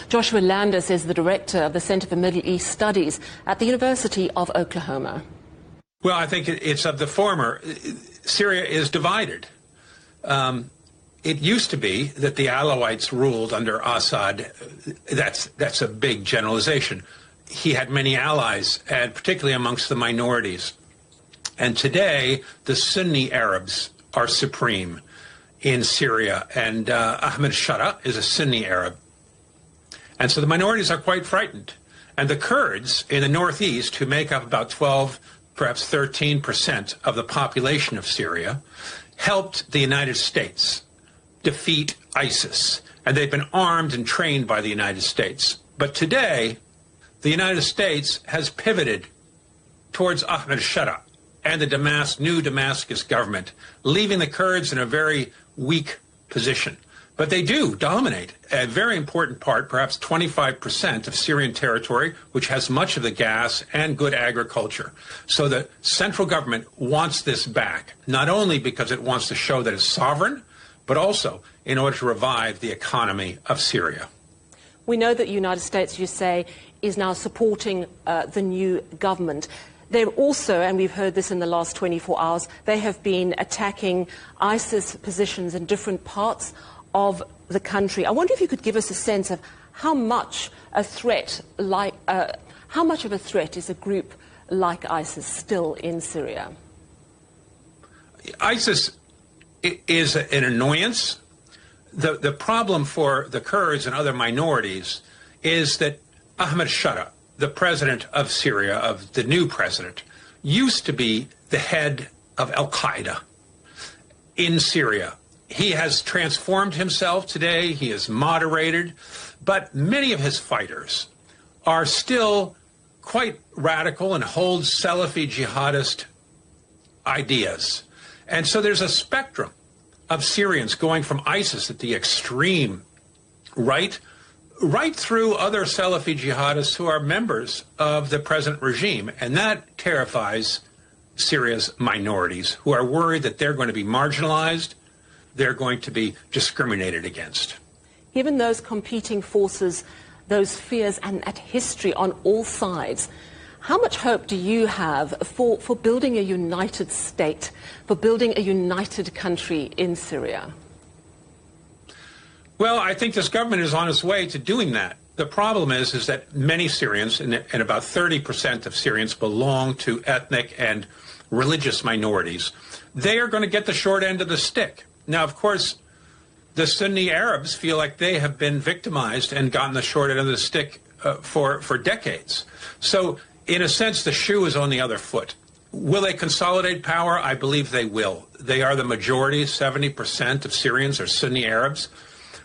Joshua Landis is the director of the Center for Middle East Studies at the University of Oklahoma. Well, I think it's of the former. Syria is divided. It used to be that the Alawites ruled under Assad. That's a big generalization. He had many allies, and particularly amongst the minorities. And today, the Sunni Arabs are supreme in Syria, and Ahmed Shara is a Sunni Arab. And so the minorities are quite frightened. And the Kurds in the northeast, who make up about 12, perhaps 13% of the population of Syria, helped the United States defeat ISIS. And they've been armed and trained by the United States. But today, the United States has pivoted towards Ahmed Shara and the new Damascus government, leaving the Kurds in a very weak position. But they do dominate a very important part, perhaps 25% of Syrian territory, which has much of the gas and good agriculture. So the central government wants this back, not only because it wants to show that it's sovereign, but also in order to revive the economy of Syria. We know that the United States, you say, is now supporting the new government. They're also, and we've heard this in the last 24 hours, they have been attacking ISIS positions in different parts of the country. I wonder if you could give us a sense of how much a threat how much of a threat is a group like ISIS still in Syria? ISIS is an annoyance. The problem for the Kurds and other minorities is that Ahmed Shara, the president of Syria, of the new president, used to be the head of Al-Qaeda in Syria. He has transformed himself today. He is moderated, but many of his fighters are still quite radical and hold Salafi jihadist ideas. And so there's a spectrum of Syrians going from ISIS at the extreme right through other Salafi jihadists who are members of the present regime. And that terrifies Syria's minorities, who are worried that they're going to be marginalized, they're going to be discriminated against. Given those competing forces, those fears and that history on all sides, how much hope do you have for building a united state, for building a united country in Syria? Well, I think this government is on its way to doing that. The problem is that many Syrians, and about 30% of Syrians, belong to ethnic and religious minorities. They are going to get the short end of the stick. Now, of course, the Sunni Arabs feel like they have been victimized and gotten the short end of the stick for decades. So, in a sense, the shoe is on the other foot. Will they consolidate power? I believe they will. They are the majority. 70% of Syrians are Sunni Arabs.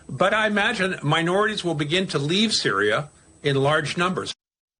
But I imagine minorities will begin to leave Syria in large numbers.